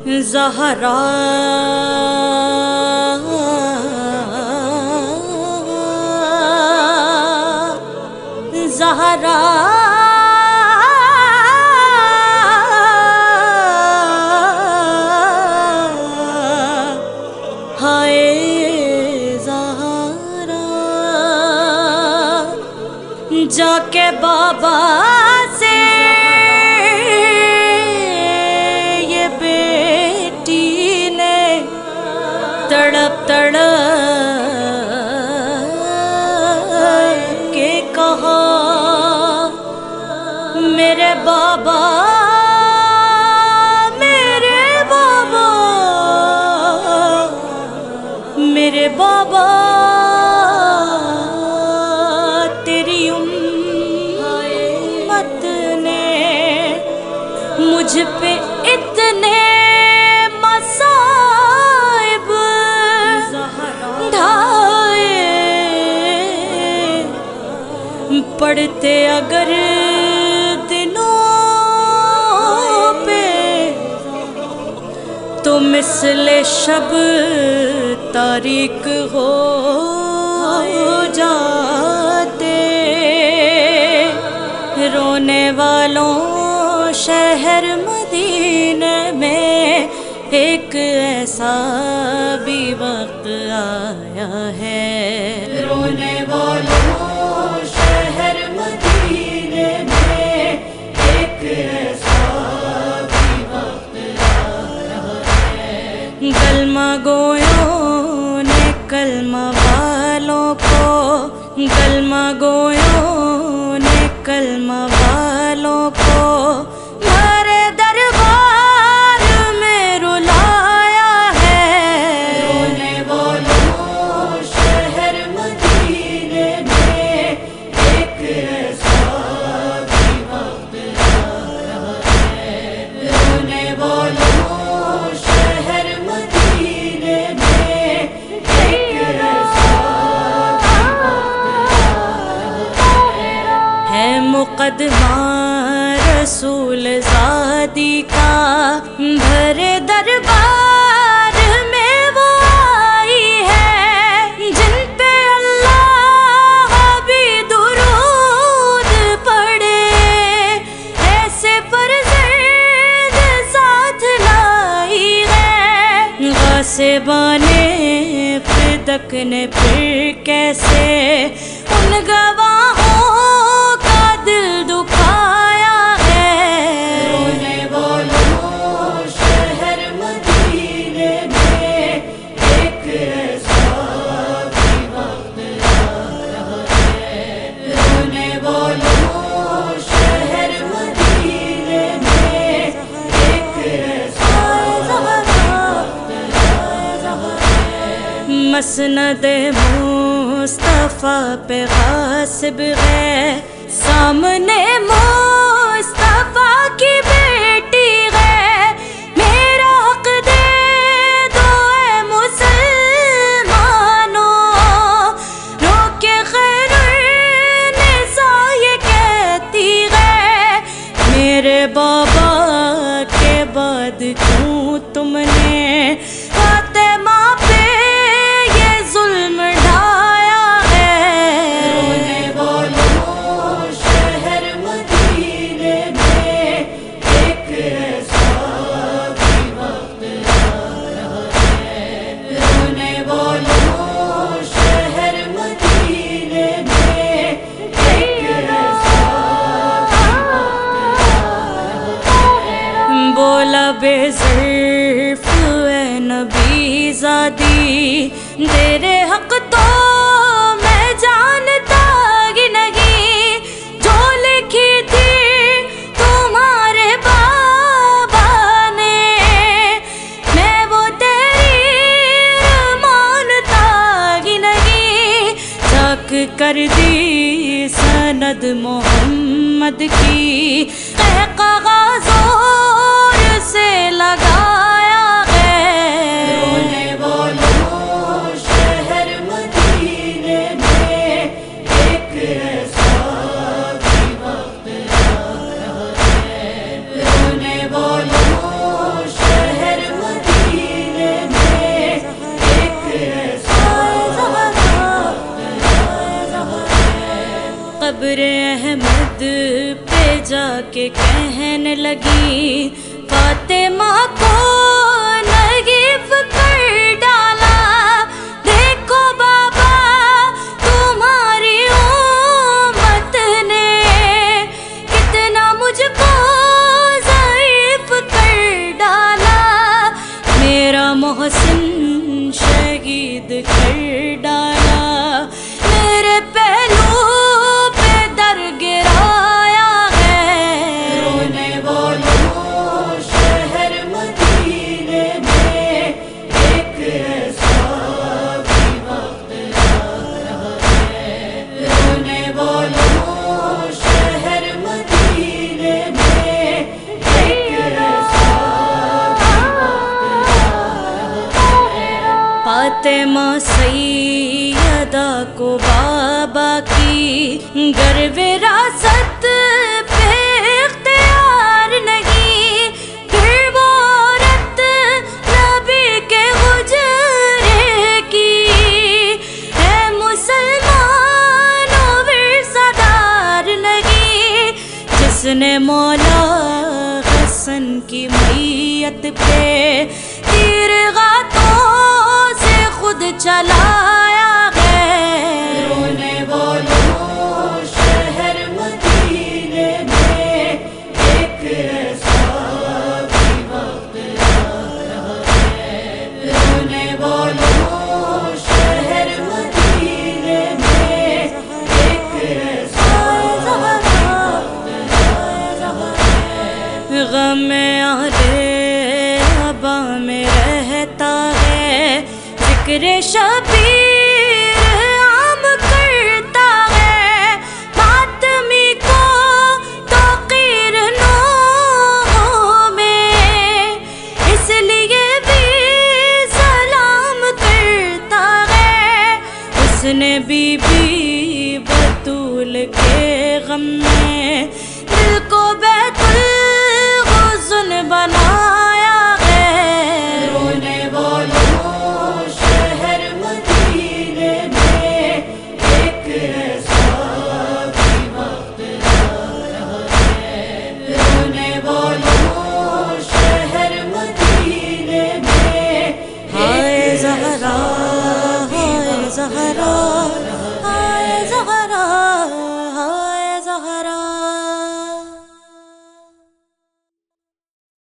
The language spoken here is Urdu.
زہرا زہرا ہائے زہرا جا کے بابا سے یہ بیٹی نے تڑپ تڑپ کے کہا میرے بابا میرے بابا میرے بابا تیری امت نے مجھ پہ اتنے مصائب ڈھائے پڑھتے اگر تو مثل شب تاریک ہو جاتے رونے والوں شہر مدینے میں ایک ایسا بھی وقت آیا ہے رونے والوں شہر مدینے میں ایک ایسا کلمہ گویوں نے کلمہ والوں کو کلمہ گویوں نے کلمہ والوں کو ہمارے دربار میں رلایا ہے رونے والوں شہر مدینے میں ایک ایسا بھی وقت آیا ہے رونے والوں مقدمہ رسول زادی کا بھرے دربار میں وہ آئی ہے جن پہ اللہ بھی درود پڑھے ایسے فرزند ساتھ لائی ہے غاصبان فدق نے پھر کیسے ان گواہوں دل دکھایا ہے رونے والوں شہر مدینے میں ایک ایسا بھی وقت آیا ہے رونے والوں شہر مدینے میں ایک ایسا وقت آیا ہے مسند مصطفیٰ پہ غاصب ہے سامنے مصطفیٰ کی بیٹی ہے میرا حق دے دو اے مسلمانوں رو کے خیر النساء یہ کہتی ہے میرے بابا کے بعد کیوں تم نے فاطمہ پہ یہ ظلم ڈھایا ہے رونے والوں شہر مدینے میں ایک ایسا بھی وقت آیا ہے رونے والوں شہر مدینے میں ایک ایسا بولا بے ظرف اے نبی زادی تیرے حق تو میں جانتا ہی نہیں جو لکھی تھی تمہارے بابا نے میں وہ تیری مانتا ہی نہیں چاک کر دی سند محمد کی کاغذ زور سے لگایا ہے رونے والوں شہر مدینے میں ایک ایسا بھی وقت آیا ہے رونے والوں شہر احمد پہ جا کے کہنے لگی فاطمہ کو نگیف کر ڈالا، دیکھو بابا تمہاری امت نے کتنا مجھ کو ضعیف کر ڈالا، میرا محسن شہید کر ڈالا، میرے پہلو پہ در گرایا ہے، رونے والوں شہر مدینے میں ایک ایسا بھی وقت آ رہا ہے، رونے والوں شہر مدینے میں ایک ایسا بھی وقت آ رہا ہے، فاطمہ سیدہ کو بابا کی گر وراثت پہ اختیار نہیں، پھر وہ عورت نبی کے حجرے کی ہے مسلمان و ورثہ دار نہیں، جس نے مولا حسن کی میت پہ تیر غاتوں سے خود چلایا ہے، رونے والوں شہر مدینے میں ایک ایسا بھی وقت آ رہا ہے، رونے والوں شہر مدینے میں ایک ایسا بھی وقت آ رہا ہے، غم اہل ابا میں رہتا ہے، ذکر شبیر عام کرتا ہے، ماتمی کو توقیر نوحوں میں اس لیے بھی سلام کرتا ہے، اس نے بی بی بطول کے غم میں دل کو بیت